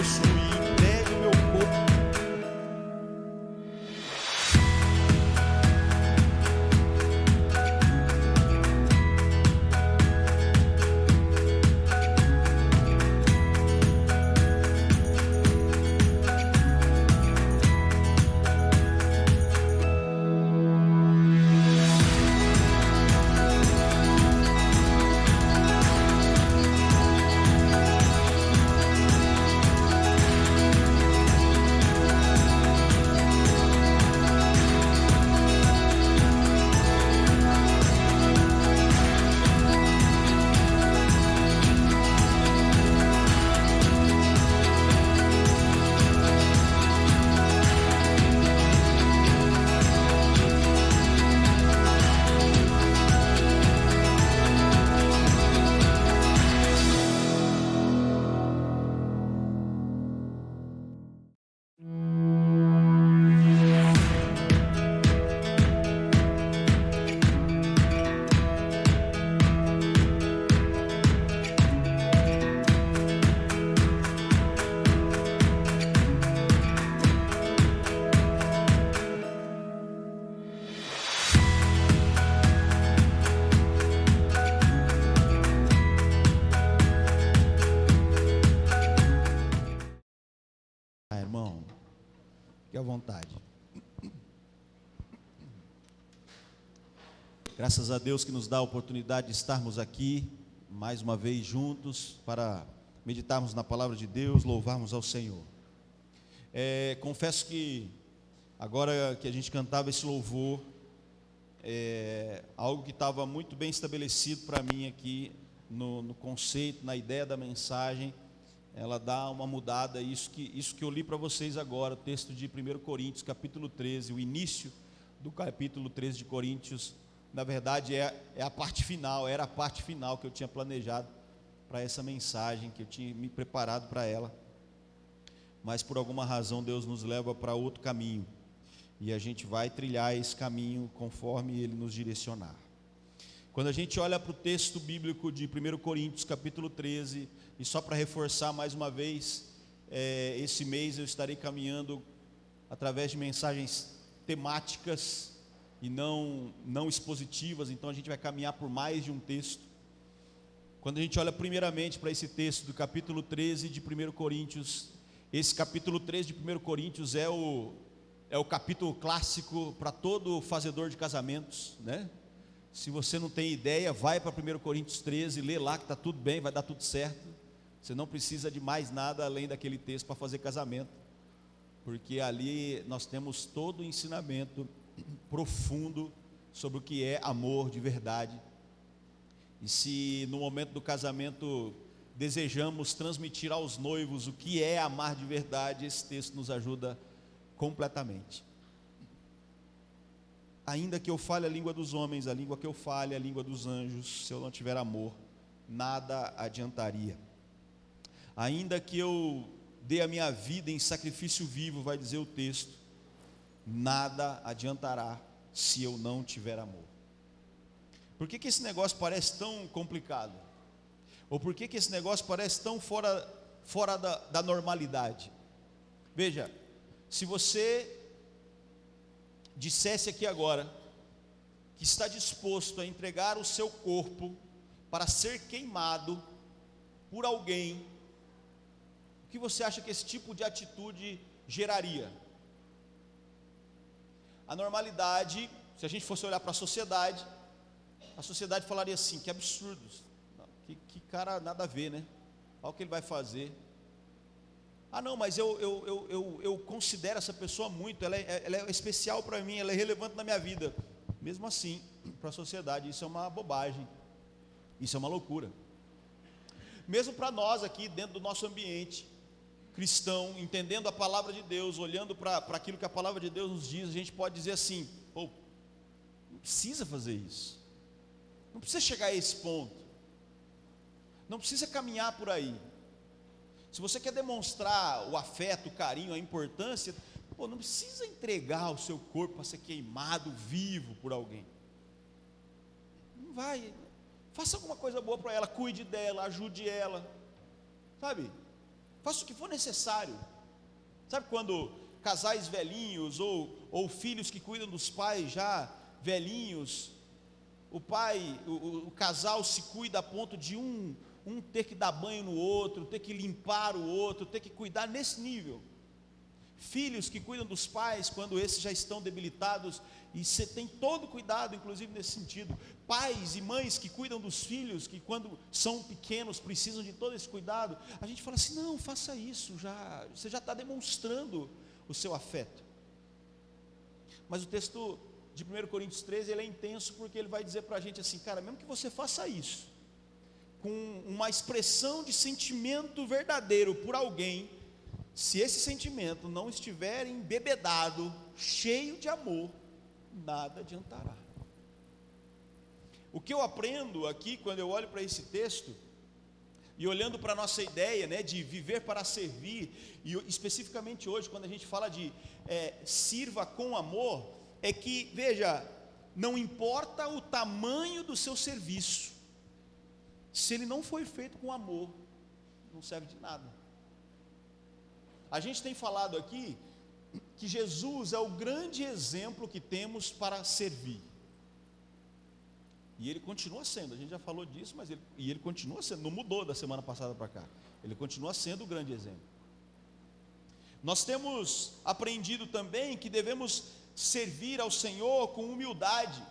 ofereço e entregue o meu corpo. Irmão, fique à vontade. Graças a Deus que nos dá a oportunidade de estarmos aqui mais uma vez juntos para meditarmos na palavra de Deus, louvarmos ao Senhor. Confesso que agora que a gente cantava esse louvor, algo que estava muito bem estabelecido para mim aqui no conceito, na ideia da mensagem, ela dá uma mudada. Isso que eu li para vocês agora, o texto de 1 Coríntios, capítulo 13, o início do capítulo 13 de Coríntios, na verdade é a parte final, era a parte final que eu tinha planejado para essa mensagem, que eu tinha me preparado para ela, mas por alguma razão Deus nos leva para outro caminho, e a gente vai trilhar esse caminho conforme Ele nos direcionar. Quando a gente olha para o texto bíblico de 1 Coríntios, capítulo 13, e só para reforçar mais uma vez, esse mês eu estarei caminhando através de mensagens temáticas e não expositivas, então a gente vai caminhar por mais de um texto. Quando a gente olha primeiramente para esse texto do capítulo 13 de 1 Coríntios, esse capítulo 13 de 1 Coríntios é o capítulo clássico para todo fazedor de casamentos, né? Se você não tem ideia, vai para 1 Coríntios 13, lê lá que está tudo bem, vai dar tudo certo. Você não precisa de mais nada além daquele texto para fazer casamento, porque ali nós temos todo o ensinamento profundo sobre o que é amor de verdade. E se no momento do casamento desejamos transmitir aos noivos o que é amar de verdade, esse texto nos ajuda completamente. Ainda que eu fale a língua dos homens, a língua que eu fale, a língua dos anjos, se eu não tiver amor, nada adiantaria. Ainda que eu dê a minha vida em sacrifício vivo, vai dizer o texto, nada adiantará se eu não tiver amor. Por que esse negócio parece tão complicado? Ou por que esse negócio parece tão fora da normalidade? Veja, se você dissesse aqui agora que está disposto a entregar o seu corpo para ser queimado por alguém, o que você acha que esse tipo de atitude geraria? A normalidade, se a gente fosse olhar para a sociedade falaria assim: que absurdo, que cara nada a ver, né? Olha o que ele vai fazer. Ah não, mas eu considero essa pessoa muito, ela é especial para mim, ela é relevante na minha vida. Mesmo assim, para a sociedade isso é uma bobagem, isso é uma loucura. Mesmo para nós aqui dentro do nosso ambiente cristão, entendendo a palavra de Deus, olhando para aquilo que a palavra de Deus nos diz, a gente pode dizer assim: pô, não precisa fazer isso, não precisa chegar a esse ponto, não precisa caminhar por aí. Se você quer demonstrar o afeto, o carinho, a importância, pô, não precisa entregar o seu corpo para ser queimado vivo por alguém. Não vai. Faça alguma coisa boa para ela, cuide dela, ajude ela, sabe? faça o que for necessário. Sabe quando casais velhinhos ou filhos que cuidam dos pais já velhinhos, o casal se cuida a ponto de um ter que dar banho no outro, ter que limpar o outro, ter que cuidar nesse nível. Filhos que cuidam dos pais quando esses já estão debilitados, e você tem todo cuidado, inclusive nesse sentido. Pais e mães que cuidam dos filhos, que quando são pequenos precisam de todo esse cuidado. A gente fala assim, não, faça isso, você já está demonstrando o seu afeto. Mas o texto de 1 Coríntios 13, ele é intenso, porque ele vai dizer para a gente assim, cara, mesmo que você faça isso, com uma expressão de sentimento verdadeiro por alguém, se esse sentimento não estiver embebedado, cheio de amor, nada adiantará. O que eu aprendo aqui, quando eu olho para esse texto, e olhando para a nossa ideia, né, de viver para servir, e especificamente hoje, quando a gente fala de sirva com amor, é que, veja, não importa o tamanho do seu serviço, se ele não foi feito com amor, não serve de nada. A gente tem falado aqui que Jesus é o grande exemplo que temos para servir. E ele continua sendo, a gente já falou disso, mas ele continua sendo, não mudou da semana passada para cá. Ele continua sendo o grande exemplo. Nós temos aprendido também que devemos servir ao Senhor com humildade.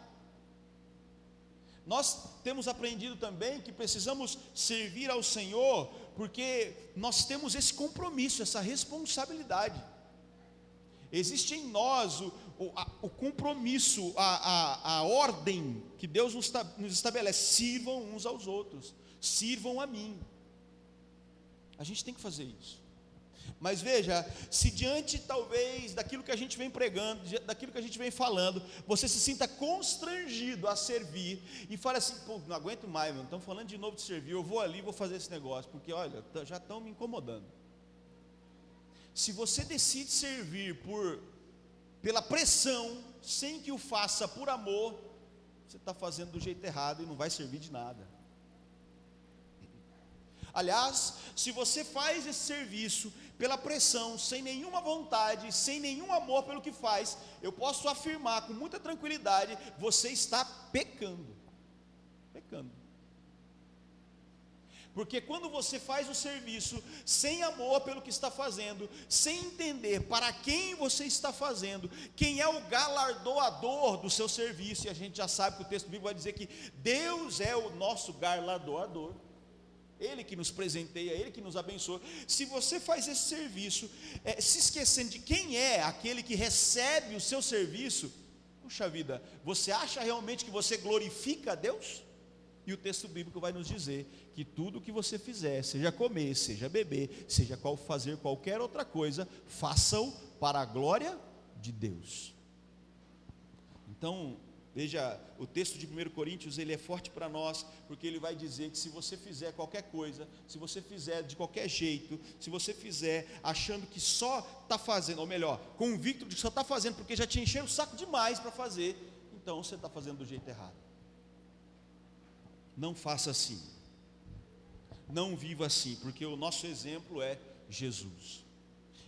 Nós temos aprendido também que precisamos servir ao Senhor, porque nós temos esse compromisso, essa responsabilidade. Existe em nós o compromisso, a ordem que Deus nos estabelece: sirvam uns aos outros, sirvam a mim. A gente tem que fazer isso. Mas veja, se diante talvez daquilo que a gente vem pregando, daquilo que a gente vem falando, você se sinta constrangido a servir e fala assim, pô, não aguento mais, mano, estão falando de novo de servir, eu vou ali, vou fazer esse negócio, porque olha, já estão me incomodando. Se você decide servir pela pressão, sem que o faça por amor, você está fazendo do jeito errado e não vai servir de nada. Aliás, se você faz esse serviço pela pressão, sem nenhuma vontade, sem nenhum amor pelo que faz, eu posso afirmar com muita tranquilidade, você está pecando. Pecando. Porque quando você faz o serviço sem amor pelo que está fazendo, sem entender para quem você está fazendo, quem é o galardoador do seu serviço, e a gente já sabe que o texto bíblico vai dizer que Deus é o nosso galardoador. Ele que nos presenteia, Ele que nos abençoa. Se você faz esse serviço, se esquecendo de quem é aquele que recebe o seu serviço, puxa vida, você acha realmente que você glorifica a Deus? E o texto bíblico vai nos dizer que tudo que você fizer, seja comer, seja beber, seja fazer qualquer outra coisa, faça-o para a glória de Deus. Então, veja, o texto de 1 Coríntios, ele é forte para nós, porque ele vai dizer que se você fizer qualquer coisa, se você fizer de qualquer jeito, se você fizer achando que só está fazendo, ou melhor, convicto de que só está fazendo porque já te encheu o saco demais para fazer, então você está fazendo do jeito errado. Não faça assim, não viva assim, porque o nosso exemplo é Jesus.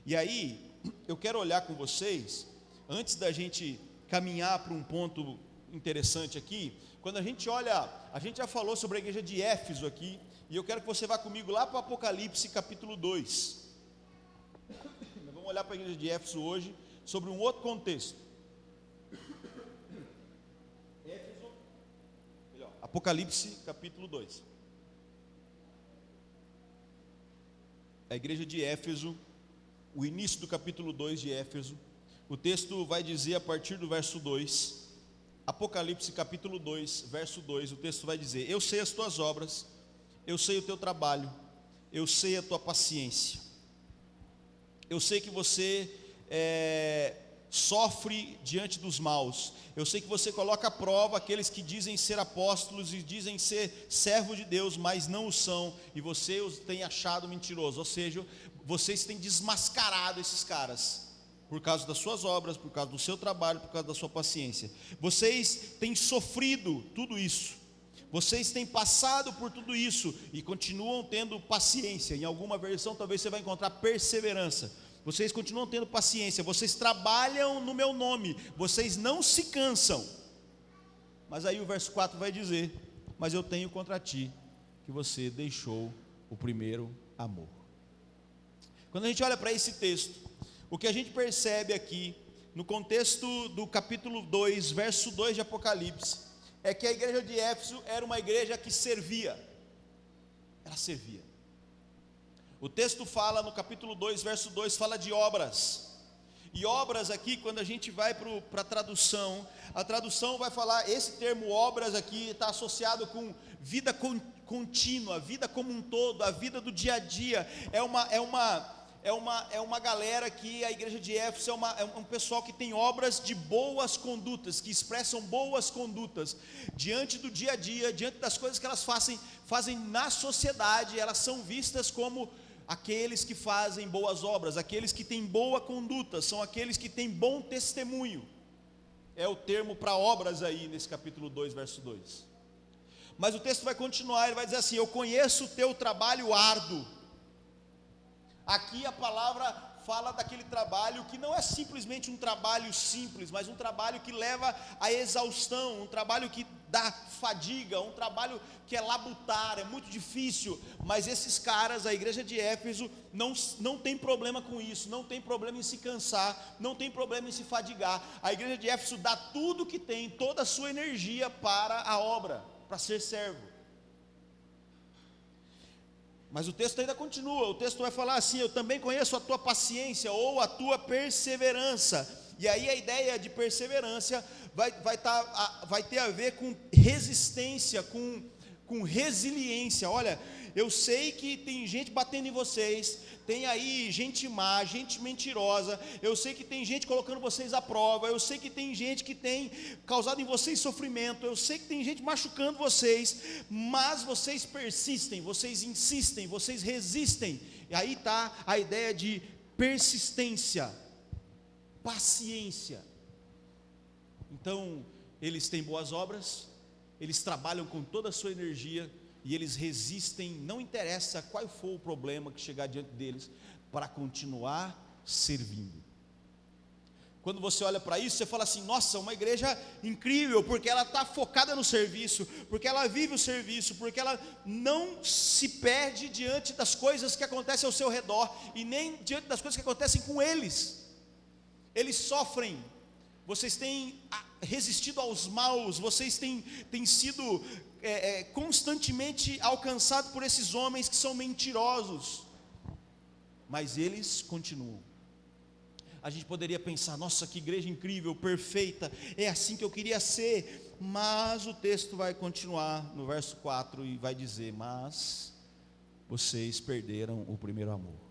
E aí, eu quero olhar com vocês, antes da gente caminhar para um ponto interessante aqui, quando a gente olha, a gente já falou sobre a igreja de Éfeso aqui, e eu quero que você vá comigo lá para o Apocalipse capítulo 2. Nós vamos olhar para a igreja de Éfeso hoje, sobre um outro contexto. Éfeso, melhor, Apocalipse capítulo 2. A igreja de Éfeso, o início do capítulo 2 de Éfeso, o texto vai dizer a partir do verso 2, Apocalipse capítulo 2, verso 2, o texto vai dizer: eu sei as tuas obras, eu sei o teu trabalho, eu sei a tua paciência, eu sei que você sofre diante dos maus, eu sei que você coloca à prova aqueles que dizem ser apóstolos e dizem ser servos de Deus, mas não o são, e você os tem achado mentirosos, ou seja, vocês têm desmascarado esses caras, por causa das suas obras, por causa do seu trabalho, por causa da sua paciência. Vocês têm sofrido tudo isso, vocês têm passado por tudo isso e continuam tendo paciência. Em alguma versão talvez você vai encontrar perseverança. Vocês continuam tendo paciência, vocês trabalham no meu nome, vocês não se cansam. Mas aí o verso 4 vai dizer: mas eu tenho contra ti que você deixou o primeiro amor. Quando a gente olha para esse texto, o que a gente percebe aqui, no contexto do capítulo 2, verso 2 de Apocalipse, é que a igreja de Éfeso era uma igreja que servia. Ela servia. O texto fala, no capítulo 2, verso 2, fala de obras. E obras aqui, quando a gente vai para a tradução vai falar, esse termo obras aqui está associado com vida contínua, vida como um todo, a vida do dia a dia. É uma galera que a igreja de Éfeso é um pessoal que tem obras de boas condutas, que expressam boas condutas, diante do dia a dia, diante das coisas que elas fazem na sociedade, elas são vistas como aqueles que fazem boas obras, aqueles que têm boa conduta, são aqueles que têm bom testemunho. É o termo para obras aí nesse capítulo 2, verso 2. Mas o texto vai continuar, ele vai dizer assim: eu conheço o teu trabalho árduo. Aqui a palavra fala daquele trabalho que não é simplesmente um trabalho simples, mas um trabalho que leva à exaustão, um trabalho que dá fadiga, um trabalho que é labutar, é muito difícil. Mas esses caras, a igreja de Éfeso, não tem problema com isso, não tem problema em se cansar, não tem problema em se fadigar. A igreja de Éfeso dá tudo que tem, toda a sua energia para a obra, para ser servo. Mas o texto ainda continua, o texto vai falar assim: eu também conheço a tua paciência ou a tua perseverança. E aí a ideia de perseverança vai ter a ver com resistência, com resiliência. Olha, eu sei que tem gente batendo em vocês, tem aí gente má, gente mentirosa, eu sei que tem gente colocando vocês à prova, eu sei que tem gente que tem causado em vocês sofrimento, eu sei que tem gente machucando vocês, mas vocês persistem, vocês insistem, vocês resistem. E aí está a ideia de persistência, paciência. Então, eles têm boas obras, eles trabalham com toda a sua energia, e eles resistem, não interessa qual for o problema que chegar diante deles, para continuar servindo. Quando você olha para isso, você fala assim: nossa, uma igreja incrível, porque ela está focada no serviço, porque ela vive o serviço, porque ela não se perde diante das coisas que acontecem ao seu redor, e nem diante das coisas que acontecem com eles. Eles sofrem, vocês têm resistido aos maus, vocês têm sido constantemente alcançados por esses homens que são mentirosos, mas eles continuam. A gente poderia pensar: nossa, que igreja incrível, perfeita, é assim que eu queria ser. Mas o texto vai continuar no verso 4 e vai dizer: mas vocês perderam o primeiro amor.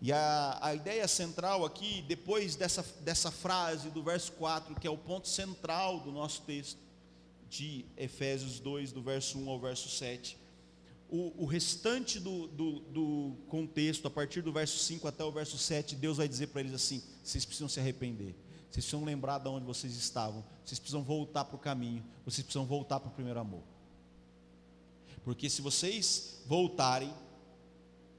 E a ideia central aqui, depois dessa frase do verso 4, que é o ponto central do nosso texto, de Efésios 2, do verso 1 ao verso 7, o restante do contexto, a partir do verso 5 até o verso 7, Deus vai dizer para eles assim: vocês precisam se arrepender, vocês precisam lembrar de onde vocês estavam, vocês precisam voltar para o caminho, vocês precisam voltar para o primeiro amor. Porque se vocês voltarem,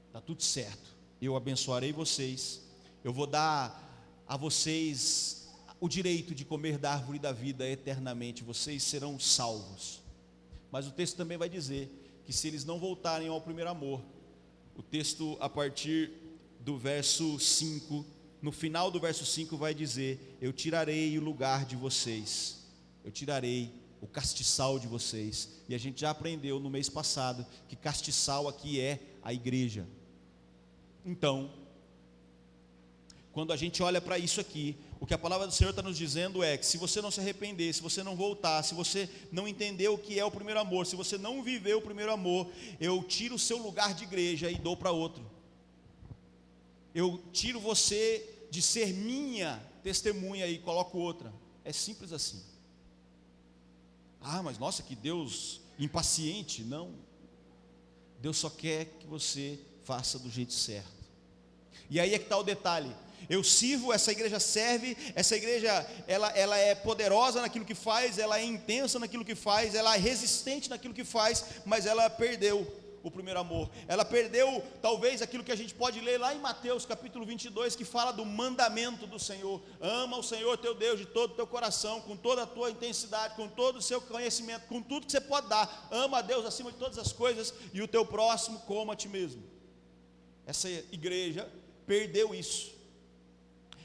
está tudo certo, eu abençoarei vocês, eu vou dar a vocês o direito de comer da árvore da vida eternamente, vocês serão salvos. Mas o texto também vai dizer que se eles não voltarem ao primeiro amor, o texto a partir do verso 5, no final do verso 5 vai dizer: eu tirarei o lugar de vocês, eu tirarei o castiçal de vocês. E a gente já aprendeu no mês passado que castiçal aqui é a igreja. Então, quando a gente olha para isso aqui, o que a palavra do Senhor está nos dizendo é que se você não se arrepender, se você não voltar, se você não entender o que é o primeiro amor, se você não viver o primeiro amor, eu tiro o seu lugar de igreja e dou para outro. Eu tiro você de ser minha testemunha e coloco outra. É simples assim. Ah, mas nossa, que Deus impaciente. Não. Deus só quer que você faça do jeito certo. E aí é que está o detalhe. Eu sirvo, essa igreja serve, essa igreja ela é poderosa naquilo que faz, ela é intensa naquilo que faz, ela é resistente naquilo que faz, mas ela perdeu o primeiro amor. Ela perdeu talvez aquilo que a gente pode ler lá em Mateus capítulo 22, que fala do mandamento do Senhor: ama o Senhor teu Deus de todo o teu coração, com toda a tua intensidade, com todo o seu conhecimento, com tudo que você pode dar. Ama a Deus acima de todas as coisas, e o teu próximo como a ti mesmo. Essa igreja perdeu isso.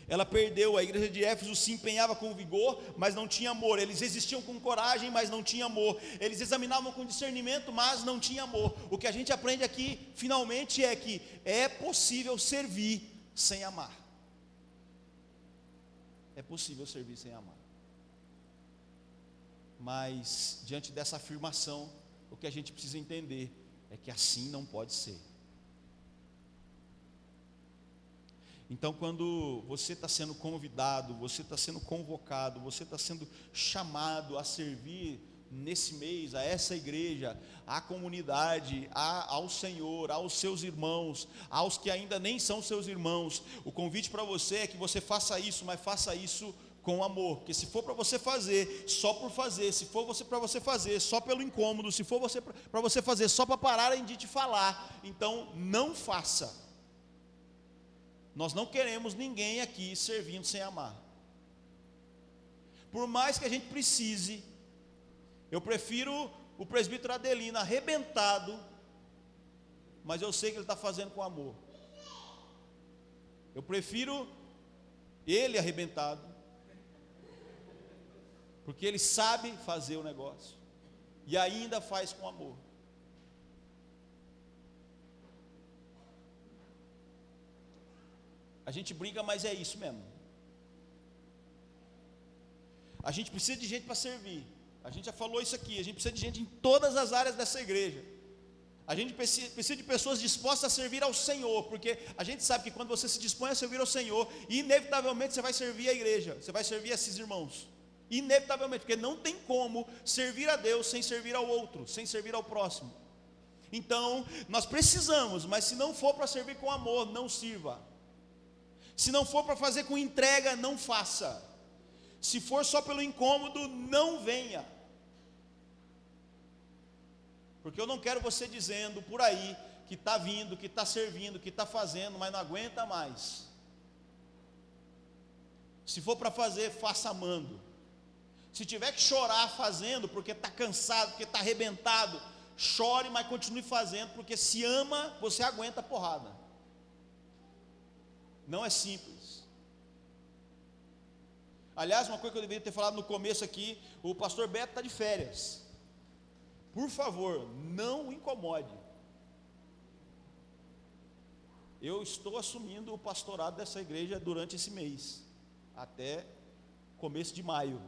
Ela perdeu. A igreja de Éfeso se empenhava com vigor, mas não tinha amor. Eles resistiam com coragem, mas não tinha amor. Eles examinavam com discernimento, mas não tinha amor. O que a gente aprende aqui, finalmente, é que é possível servir sem amar. É possível servir sem amar. Mas, diante dessa afirmação, o que a gente precisa entender é que assim não pode ser. Então, quando você está sendo convidado, você está sendo convocado, você está sendo chamado a servir nesse mês, a essa igreja, à comunidade, ao Senhor, aos seus irmãos, aos que ainda nem são seus irmãos, o convite para você é que você faça isso, mas faça isso com amor. Porque se for para você fazer só por fazer, se for para você fazer só pelo incômodo, se for para você fazer só para pararem de te falar, então não faça. Nós não queremos ninguém aqui servindo sem amar. Por mais que a gente precise, eu prefiro o presbítero Adelino arrebentado, mas eu sei que ele está fazendo com amor. Eu prefiro ele arrebentado, porque ele sabe fazer o negócio, e ainda faz com amor. A gente briga, mas é isso mesmo. A gente precisa de gente para servir. A gente já falou isso aqui. A gente precisa de gente em todas as áreas dessa igreja. A gente precisa de pessoas dispostas a servir ao Senhor, porque a gente sabe que quando você se dispõe a servir ao Senhor, inevitavelmente você vai servir a igreja, você vai servir a esses irmãos. Inevitavelmente, porque não tem como servir a Deus sem servir ao outro, sem servir ao próximo. Então, nós precisamos, mas se não for para servir com amor, não sirva. Se não for para fazer com entrega, não faça. Se for só pelo incômodo, não venha. Porque eu não quero você dizendo por aí que está vindo, que está servindo, que está fazendo, mas não aguenta mais. Se for para fazer, faça amando. Se tiver que chorar fazendo, porque está cansado, porque está arrebentado, chore, mas continue fazendo, porque se ama, você aguenta a porrada. Não é simples. Aliás, uma coisa que eu deveria ter falado no começo aqui: o pastor Beto está de férias. Por favor, não o incomode. Eu estou assumindo o pastorado dessa igreja durante esse mês, até começo de maio.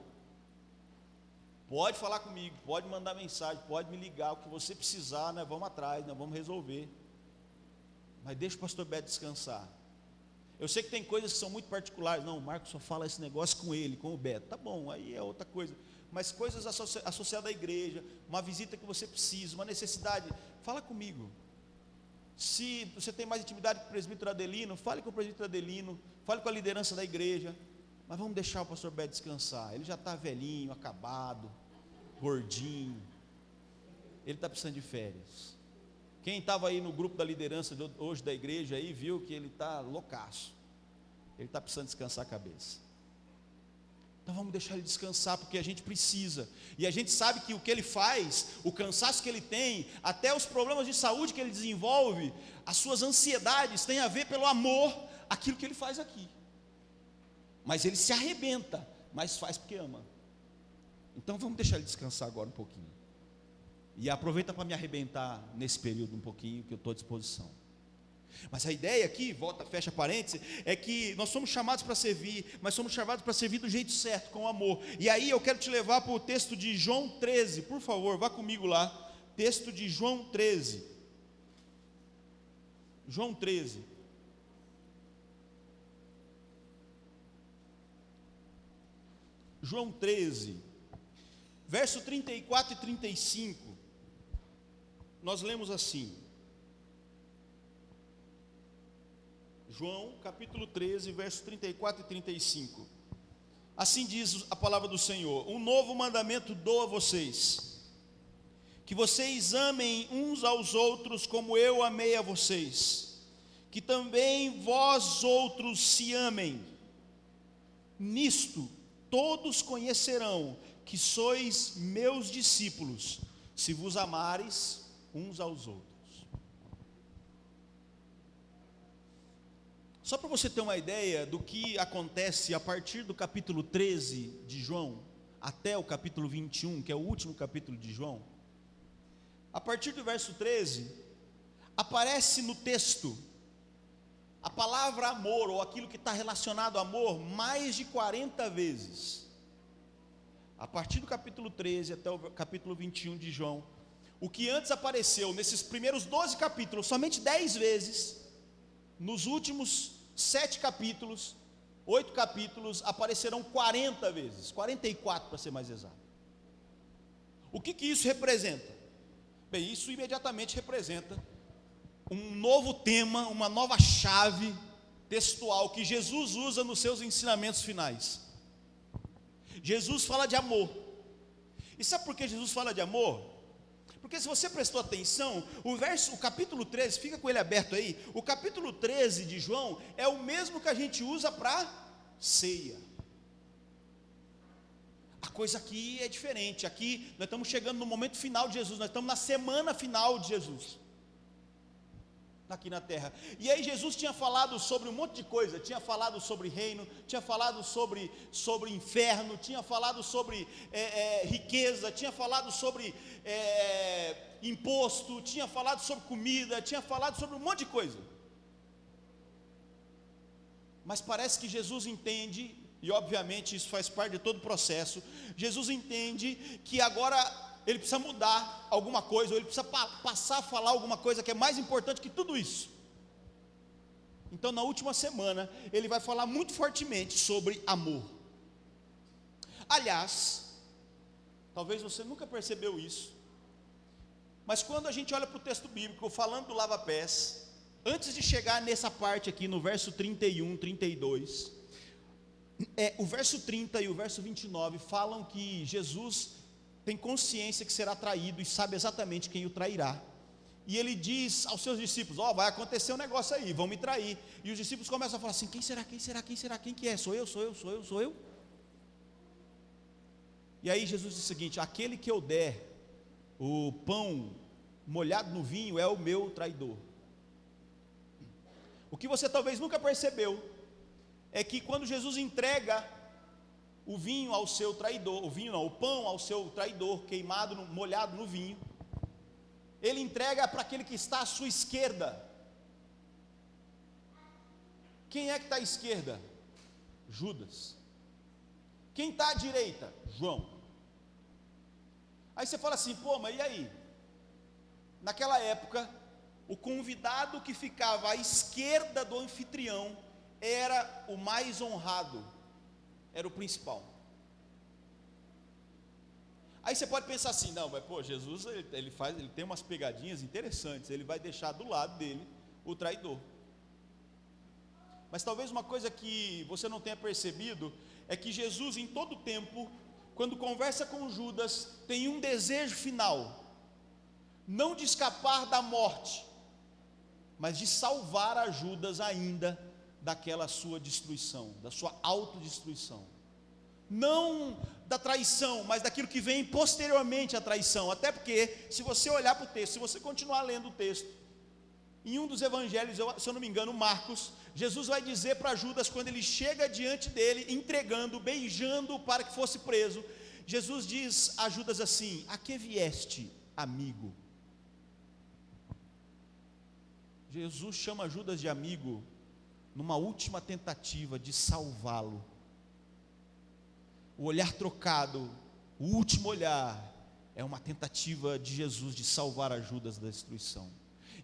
Pode falar comigo, pode mandar mensagem, pode me ligar, o que você precisar, nós vamos atrás, nós vamos resolver. Mas deixa o pastor Beto descansar. Eu sei que tem coisas que são muito particulares. Não, o Marcos só fala esse negócio com ele, com o Beto. Tá bom, aí é outra coisa. Mas coisas associadas à igreja, uma visita que você precisa, uma necessidade, fala comigo. Se você tem mais intimidade com o presbítero Adelino, fale com o presbítero Adelino, fale com a liderança da igreja. Mas vamos deixar o pastor Beto descansar. Ele já está velhinho, acabado, gordinho. Ele está precisando de férias. Quem estava aí no grupo da liderança hoje da igreja aí, viu que ele está loucaço. Ele está precisando descansar a cabeça. Então vamos deixar ele descansar, porque a gente precisa. E a gente sabe que o que ele faz, o cansaço que ele tem, até os problemas de saúde que ele desenvolve, as suas ansiedades têm a ver pelo amor, aquilo que ele faz aqui. Mas ele se arrebenta, mas faz porque ama. Então vamos deixar ele descansar agora um pouquinho. E aproveita para me arrebentar nesse período um pouquinho, que eu estou à disposição. Mas a ideia aqui, volta, fecha parênteses, é que nós somos chamados para servir, mas somos chamados para servir do jeito certo, com amor. E aí eu quero te levar para o texto de João 13, por favor, vá comigo lá. Texto de João 13. João 13. João 13, verso 34 e 35. Nós lemos assim: João capítulo 13, versos 34 e 35. Assim diz a palavra do Senhor: um novo mandamento dou a vocês, que vocês amem uns aos outros como eu amei a vocês, que também vós outros se amem. Nisto todos conhecerão que sois meus discípulos, se vos amares uns aos outros. Só para você ter uma ideia do que acontece a partir do capítulo 13 de João, até o capítulo 21, que é o último capítulo de João, a partir do verso 13, aparece no texto a palavra amor, ou aquilo que está relacionado ao amor, mais de 40 vezes. A partir do capítulo 13 até o capítulo 21 de João, o que antes apareceu nesses primeiros 12 capítulos, somente 10 vezes, nos últimos 7 capítulos, 8 capítulos, aparecerão 40 vezes, 44 para ser mais exato. O que isso representa? Bem, isso imediatamente representa um novo tema, uma nova chave textual que Jesus usa nos seus ensinamentos finais. Jesus fala de amor. E sabe por que Jesus fala de amor? Porque se você prestou atenção, o capítulo 13, fica com ele aberto aí, o capítulo 13 de João é o mesmo que a gente usa para ceia. A coisa aqui é diferente. Aqui nós estamos chegando no momento final de Jesus, nós estamos na semana final de Jesus aqui na terra. E aí Jesus tinha falado sobre um monte de coisa, tinha falado sobre reino, tinha falado sobre inferno, tinha falado sobre riqueza, tinha falado sobre imposto, tinha falado sobre comida, tinha falado sobre um monte de coisa. Mas parece que Jesus entende, e obviamente isso faz parte de todo o processo, Jesus entende que agora ele precisa mudar alguma coisa, ou ele precisa passar a falar alguma coisa que é mais importante que tudo isso. Então na última semana, ele vai falar muito fortemente sobre amor. Aliás, talvez você nunca percebeu isso, mas quando a gente olha para o texto bíblico, falando do lava-pés, antes de chegar nessa parte aqui, no verso 31, 32, o verso 30 e o verso 29 falam que Jesus tem consciência que será traído e sabe exatamente quem o trairá. E ele diz aos seus discípulos: vai acontecer um negócio aí, vão me trair. E os discípulos começam a falar assim: quem será, quem que é? Sou eu? E aí Jesus diz o seguinte: aquele que eu der o pão molhado no vinho é o meu traidor. O que você talvez nunca percebeu é que quando Jesus entrega o vinho ao seu traidor, o pão ao seu traidor, queimado, molhado no vinho, ele entrega para aquele que está à sua esquerda. Quem é que está à esquerda? Judas. Quem está à direita? João. Aí você fala assim: mas e aí? Naquela época, o convidado que ficava à esquerda do anfitrião era o mais honrado, era o principal. Aí você pode pensar assim: não, mas Jesus ele tem umas pegadinhas interessantes, ele vai deixar do lado dele o traidor. Mas talvez uma coisa que você não tenha percebido é que Jesus, em todo tempo, quando conversa com Judas, tem um desejo final, não de escapar da morte, mas de salvar a Judas ainda daquela sua destruição, da sua autodestruição. Não da traição, mas daquilo que vem posteriormente à traição. Até porque, se você olhar para o texto, se você continuar lendo o texto, em um dos evangelhos, se eu não me engano, Marcos, Jesus vai dizer para Judas, quando ele chega diante dele, entregando, beijando para que fosse preso, Jesus diz a Judas assim: a que vieste, amigo? Jesus chama Judas de amigo numa última tentativa de salvá-lo. O olhar trocado, o último olhar, é uma tentativa de Jesus de salvar a Judas da destruição.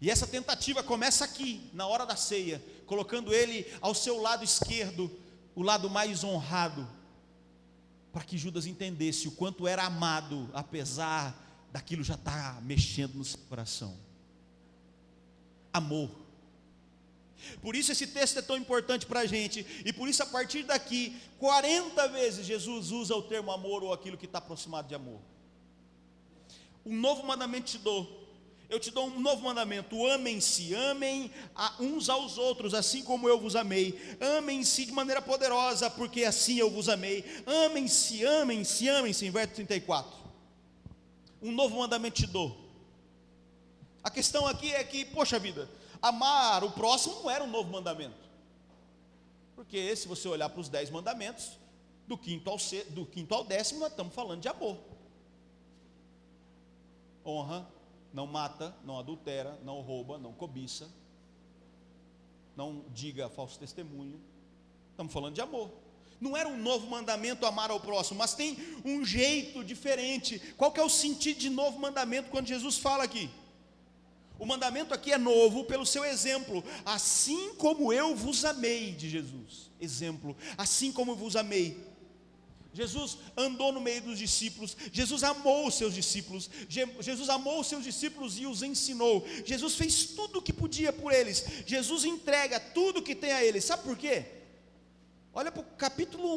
E essa tentativa começa aqui, na hora da ceia, colocando ele ao seu lado esquerdo, o lado mais honrado, para que Judas entendesse o quanto era amado, apesar daquilo já estar mexendo no seu coração. Amor. Por isso esse texto é tão importante para a gente, e por isso a partir daqui, 40 vezes Jesus usa o termo amor, ou aquilo que está aproximado de amor. Um novo mandamento te dou, eu te dou um novo mandamento: amem-se, amem uns aos outros, assim como eu vos amei. Amem-se de maneira poderosa, porque assim eu vos amei. Amem-se, amem-se, amem-se, em verso 34. Um novo mandamento te dou. A questão aqui é que, poxa vida, amar o próximo não era um novo mandamento, porque se você olhar para os 10 mandamentos, do quinto ao 10º, nós estamos falando de amor. Honra, não mata, não adultera, não rouba, não cobiça, não diga falso testemunho. Estamos falando de amor. Não era um novo mandamento amar ao próximo, mas tem um jeito diferente. Qual que é o sentido de novo mandamento quando Jesus fala aqui? O mandamento aqui é novo pelo seu exemplo, assim como eu vos amei, de Jesus. Exemplo, assim como eu vos amei. Jesus andou no meio dos discípulos, Jesus amou os seus discípulos, Jesus amou os seus discípulos e os ensinou. Jesus fez tudo o que podia por eles, Jesus entrega tudo o que tem a eles. Sabe por quê? Olha para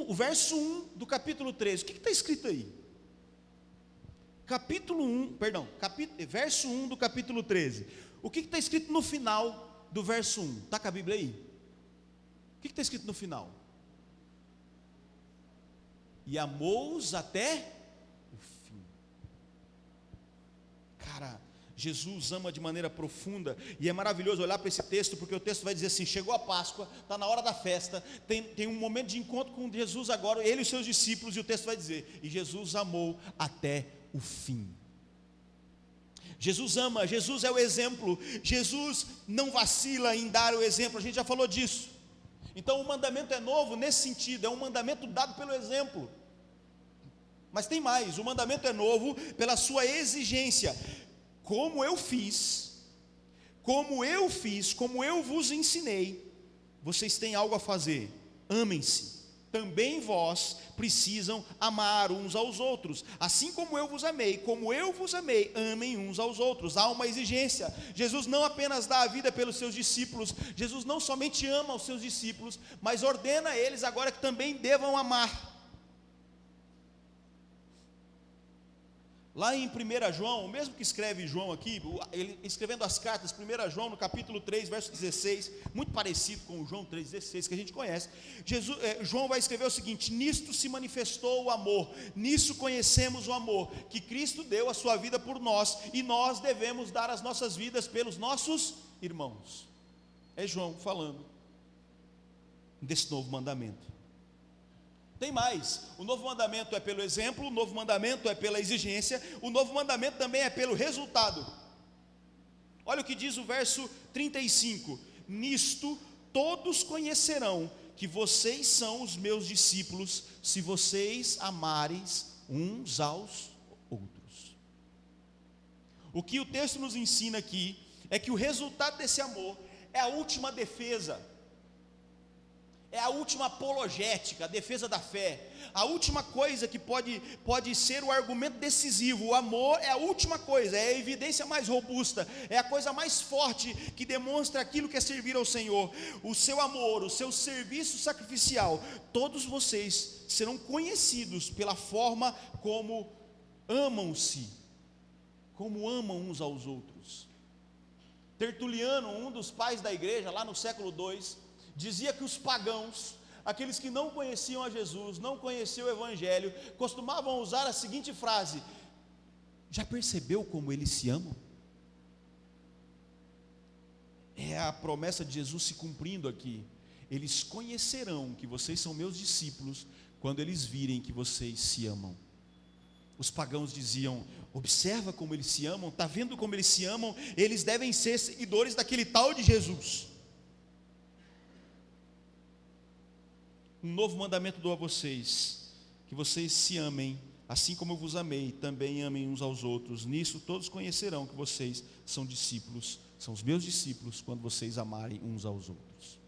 o verso 1 do capítulo 13, o que está escrito aí? Verso 1 do capítulo 13. O que está escrito no final do verso 1? Está com a Bíblia aí? O que está escrito no final? E amou-os até o fim. Cara, Jesus ama de maneira profunda, e é maravilhoso olhar para esse texto, porque o texto vai dizer assim: chegou a Páscoa, está na hora da festa, tem um momento de encontro com Jesus agora, ele e os seus discípulos, e o texto vai dizer: e Jesus amou até o fim. Jesus ama, Jesus é o exemplo, Jesus não vacila em dar o exemplo, a gente já falou disso. Então o mandamento é novo nesse sentido, é um mandamento dado pelo exemplo. Mas tem mais, o mandamento é novo pela sua exigência. Como eu fiz, como eu vos ensinei, vocês têm algo a fazer: amem-se. Também vós precisam amar uns aos outros, assim como eu vos amei, amem uns aos outros. Há uma exigência. Jesus não apenas dá a vida pelos seus discípulos, Jesus não somente ama os seus discípulos, mas ordena a eles agora que também devam amar. Lá em 1 João, o mesmo que escreve João aqui, ele escrevendo as cartas, 1 João no capítulo 3, verso 16, muito parecido com o João 3,16 que a gente conhece. João vai escrever o seguinte: nisto se manifestou o amor, nisso conhecemos o amor, que Cristo deu a sua vida por nós, e nós devemos dar as nossas vidas pelos nossos irmãos. É João falando desse novo mandamento. Tem mais, o novo mandamento é pelo exemplo, o novo mandamento é pela exigência, o novo mandamento também é pelo resultado. Olha o que diz o verso 35: nisto todos conhecerão que vocês são os meus discípulos, se vocês amarem uns aos outros. O que o texto nos ensina aqui é que o resultado desse amor é a última defesa, é a última apologética, a defesa da fé, a última coisa que pode ser o argumento decisivo. O amor é a última coisa, é a evidência mais robusta, é a coisa mais forte que demonstra aquilo que é servir ao Senhor. O seu amor, o seu serviço sacrificial, todos vocês serão conhecidos pela forma como amam-se, como amam uns aos outros. Tertuliano, um dos pais da igreja, lá no século II, dizia que os pagãos, aqueles que não conheciam a Jesus, não conheciam o Evangelho, costumavam usar a seguinte frase: já percebeu como eles se amam? É a promessa de Jesus se cumprindo aqui. Eles conhecerão que vocês são meus discípulos quando eles virem que vocês se amam. Os pagãos diziam: observa como eles se amam, está vendo como eles se amam? Eles devem ser seguidores daquele tal de Jesus. Um novo mandamento dou a vocês, que vocês se amem, assim como eu vos amei, também amem uns aos outros. Nisso todos conhecerão que vocês são discípulos, são os meus discípulos, quando vocês amarem uns aos outros.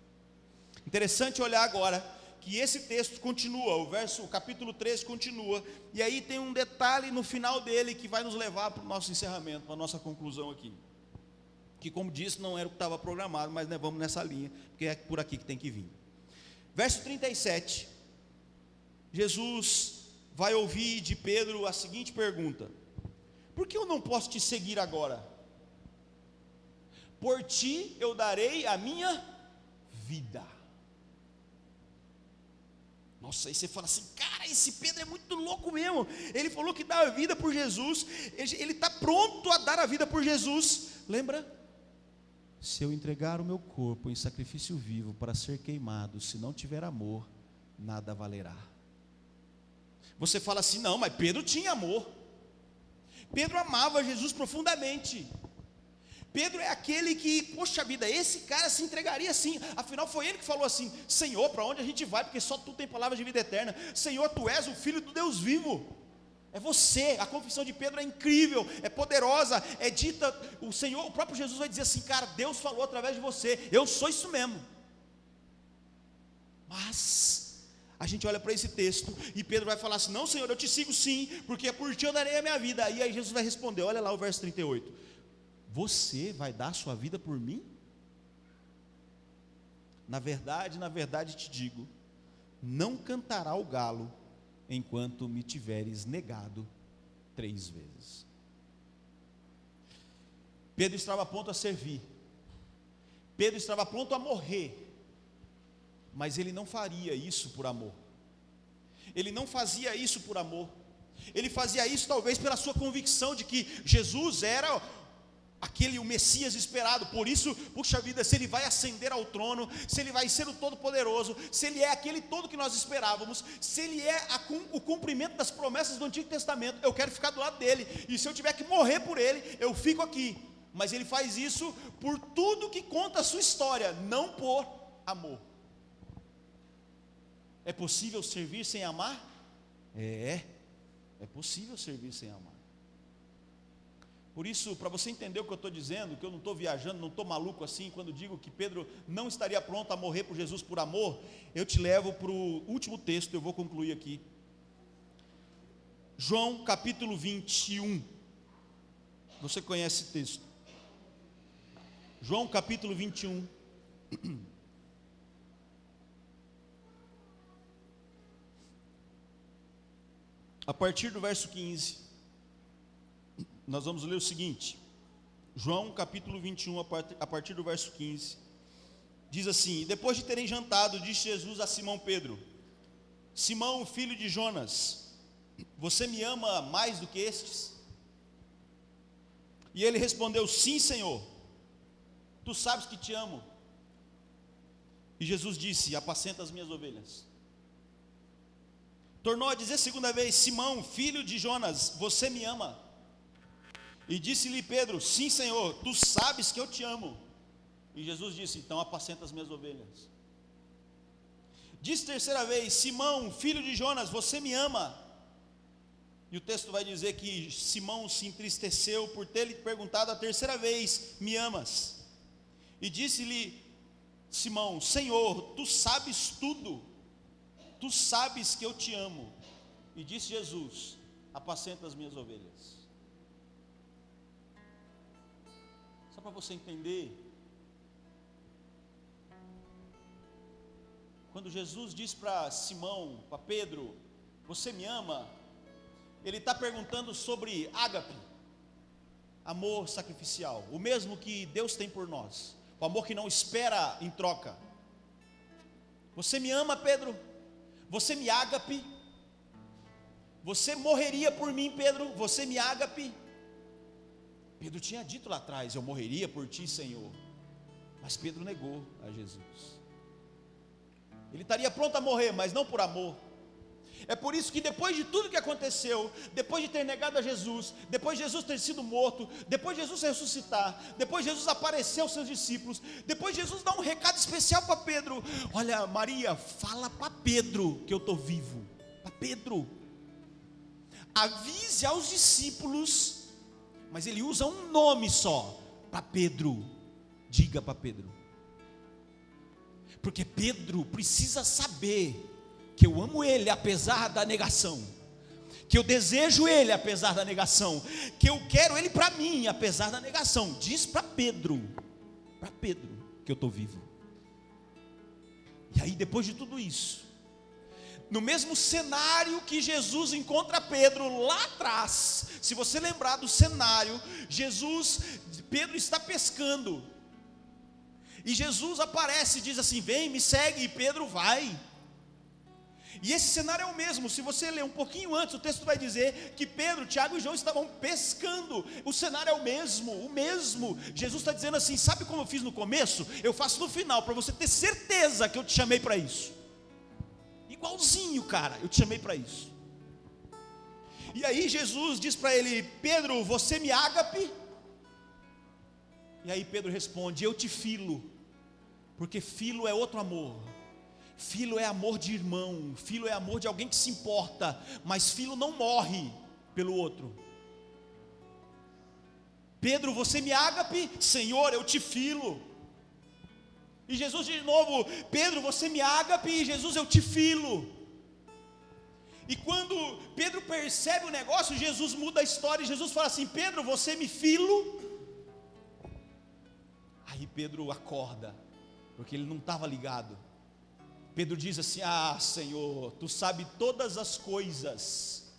Interessante olhar agora que esse texto continua, o capítulo 13 continua, e aí tem um detalhe no final dele que vai nos levar para o nosso encerramento, para a nossa conclusão aqui. O que, como disse, não era o que estava programado, mas né, vamos nessa linha, porque é por aqui que tem que vir. Verso 37, Jesus vai ouvir de Pedro a seguinte pergunta: por que eu não posso te seguir agora? Por ti eu darei a minha vida. Nossa, aí você fala assim, cara, esse Pedro é muito louco mesmo. Ele falou que dá a vida por Jesus, ele está pronto a dar a vida por Jesus. Lembra? Se eu entregar o meu corpo em sacrifício vivo para ser queimado, se não tiver amor, nada valerá. Você fala assim, não, mas Pedro tinha amor. Pedro amava Jesus profundamente. Pedro é aquele que, poxa vida, esse cara se entregaria assim. Afinal foi ele que falou assim: Senhor, para onde a gente vai? Porque só tu tem palavras de vida eterna. Senhor, tu és o Filho do Deus vivo. É você. A confissão de Pedro é incrível, é poderosa, é dita. O Senhor, o próprio Jesus vai dizer assim: cara, Deus falou através de você, eu sou isso mesmo. Mas a gente olha para esse texto e Pedro vai falar assim: não, Senhor, eu te sigo sim, porque por ti eu darei a minha vida. E aí Jesus vai responder, olha lá o verso 38: você vai dar sua vida por mim? Na verdade te digo, não cantará o galo enquanto me tiveres negado 3 vezes. Pedro estava pronto a servir, Pedro estava pronto a morrer, mas ele não faria isso por amor. Ele não fazia isso por amor. Ele fazia isso talvez pela sua convicção de que Jesus era o Messias esperado. Por isso, puxa vida, se ele vai ascender ao trono, se ele vai ser o Todo-Poderoso, se ele é aquele todo que nós esperávamos, se ele é o cumprimento das promessas do Antigo Testamento, eu quero ficar do lado dele, e se eu tiver que morrer por ele, eu fico aqui. Mas ele faz isso por tudo que conta a sua história, não por amor. É possível servir sem amar? É possível servir sem amar. Por isso, para você entender o que eu estou dizendo, que eu não estou viajando, não estou maluco assim, quando digo que Pedro não estaria pronto a morrer por Jesus por amor, eu te levo para o último texto, eu vou concluir aqui. João capítulo 21. Você conhece esse texto? João capítulo 21. A partir do verso 15. Nós vamos ler o seguinte, João capítulo 21, a partir do verso 15, diz assim: depois de terem jantado, disse Jesus a Simão Pedro: Simão, filho de Jonas, você me ama mais do que estes? E ele respondeu: sim, Senhor, tu sabes que te amo. E Jesus disse: apacenta as minhas ovelhas. Tornou a dizer segunda vez: Simão, filho de Jonas, você me ama? E disse-lhe Pedro: sim, Senhor, tu sabes que eu te amo. E Jesus disse: então apacenta as minhas ovelhas. Disse terceira vez: Simão, filho de Jonas, você me ama? E o texto vai dizer que Simão se entristeceu por ter lhe perguntado a terceira vez: me amas? E disse-lhe Simão: Senhor, tu sabes tudo, tu sabes que eu te amo. E disse Jesus: apacenta as minhas ovelhas. Só para você entender, quando Jesus diz para Simão, para Pedro: você me ama? Ele está perguntando sobre ágape, amor sacrificial, o mesmo que Deus tem por nós, o amor que não espera em troca. Você me ama, Pedro? Você me ágape? Você morreria por mim, Pedro? Você me ágape? Pedro tinha dito lá atrás: eu morreria por ti, Senhor. Mas Pedro negou a Jesus. Ele estaria pronto a morrer, mas não por amor. É por isso que depois de tudo que aconteceu, depois de ter negado a Jesus, depois de Jesus ter sido morto, depois de Jesus ressuscitar, depois de Jesus aparecer aos seus discípulos, depois de Jesus dar um recado especial para Pedro: olha, Maria, fala para Pedro que eu estou vivo. Para Pedro, avise aos discípulos. Mas ele usa um nome só, para Pedro. Diga para Pedro, porque Pedro precisa saber que eu amo ele apesar da negação, que eu desejo Ele apesar da negação, que eu quero Ele para mim apesar da negação. Diz para Pedro que eu estou vivo. E aí depois de tudo isso, no mesmo cenário que Jesus encontra Pedro lá atrás, se você lembrar do cenário, Pedro está pescando, e Jesus aparece e diz assim: vem, me segue, e Pedro vai. E esse cenário é o mesmo. Se você ler um pouquinho antes, o texto vai dizer que Pedro, Tiago e João estavam pescando. O cenário é o mesmo. Jesus está dizendo assim: sabe como eu fiz no começo? Eu faço no final, para você ter certeza que eu te chamei para isso. Igualzinho, cara, eu te chamei para isso. E aí Jesus diz para ele: Pedro, você me ágape? E aí Pedro responde: eu te filo. Porque filo é outro amor. Filo é amor de irmão, filo é amor de alguém que se importa, mas filo não morre pelo outro. Pedro, você me ágape? Senhor, eu te filo. E Jesus diz de novo: Pedro, você me ágape? E Jesus, eu te filo. E quando Pedro percebe o negócio, Jesus muda a história e Jesus fala assim: Pedro, você me filo? Aí Pedro acorda, porque ele não estava ligado. Pedro diz assim: ah, Senhor, tu sabe todas as coisas,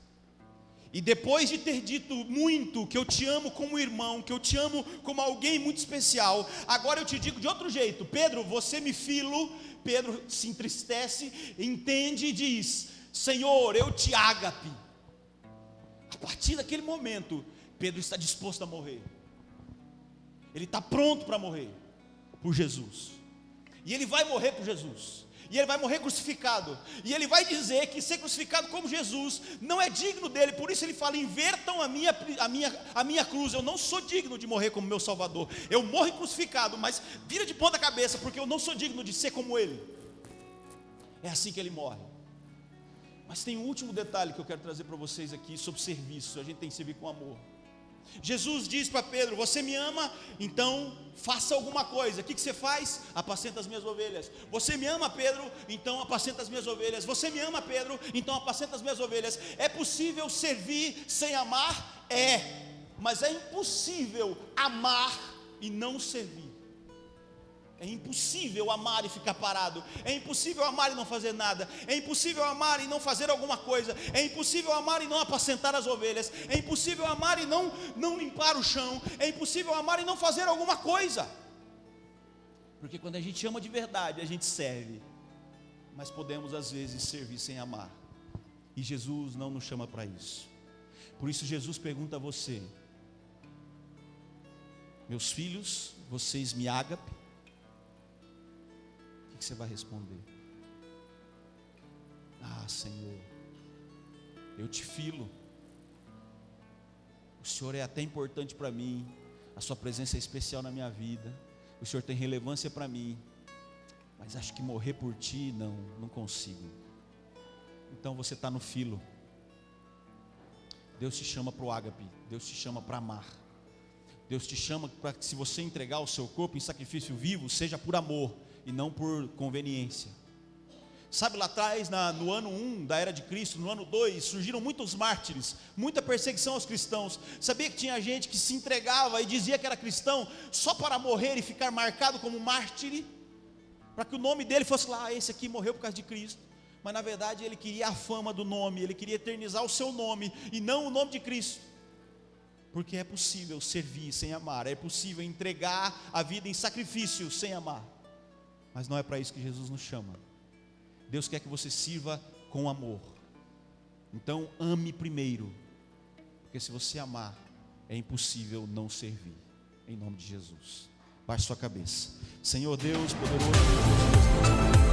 e depois de ter dito muito que eu te amo como irmão, que eu te amo como alguém muito especial, agora eu te digo de outro jeito: Pedro, você me filo. Pedro se entristece, entende e diz: Senhor, eu te ágape. A partir daquele momento, Pedro está disposto a morrer. Ele está pronto para morrer por Jesus, e ele vai morrer por Jesus. E ele vai morrer crucificado, e ele vai dizer que ser crucificado como Jesus não é digno dele. Por isso ele fala: invertam a minha cruz. Eu não sou digno de morrer como meu Salvador. Eu morro crucificado, mas vira de ponta cabeça, porque eu não sou digno de ser como ele. É assim que ele morre. Mas tem um último detalhe que eu quero trazer para vocês aqui sobre serviço. A gente tem que servir com amor. Jesus diz para Pedro: você me ama? Então faça alguma coisa. O que você faz? Apacenta as minhas ovelhas. Você me ama, Pedro? Então apacenta as minhas ovelhas. Você me ama, Pedro? Então apacenta as minhas ovelhas. É possível servir sem amar? É. Mas é impossível amar e não servir. É impossível amar e ficar parado. É impossível amar e não fazer nada. É impossível amar e não fazer alguma coisa. É impossível amar e não apacentar as ovelhas. É impossível amar e não limpar o chão. É impossível amar e não fazer alguma coisa. Porque quando a gente ama de verdade, a gente serve. Mas podemos às vezes servir sem amar. E Jesus não nos chama para isso. Por isso Jesus pergunta a você: meus filhos, vocês me ágape? O que você vai responder? Ah, Senhor, eu te filo. O Senhor é até importante para mim. A sua presença é especial na minha vida. O Senhor tem relevância para mim. Mas acho que morrer por ti, não consigo. Então você está no filo. Deus te chama para o ágape. Deus te chama para amar. Deus te chama para que, se você entregar o seu corpo em sacrifício vivo, seja por amor e não por conveniência. Sabe, lá atrás, no ano 1 da era de Cristo, no ano 2, surgiram muitos mártires, muita perseguição aos cristãos. Sabia que tinha gente que se entregava e dizia que era cristão só para morrer e ficar marcado como mártir, para que o nome dele fosse lá: esse aqui morreu por causa de Cristo. Mas na verdade ele queria a fama do nome, ele queria eternizar o seu nome e não o nome de Cristo. Porque é possível servir sem amar, é possível entregar a vida em sacrifício sem amar. Mas não é para isso que Jesus nos chama. Deus quer que você sirva com amor. Então ame primeiro, porque se você amar, é impossível não servir. Em nome de Jesus. Baixe sua cabeça. Senhor Deus poderoso.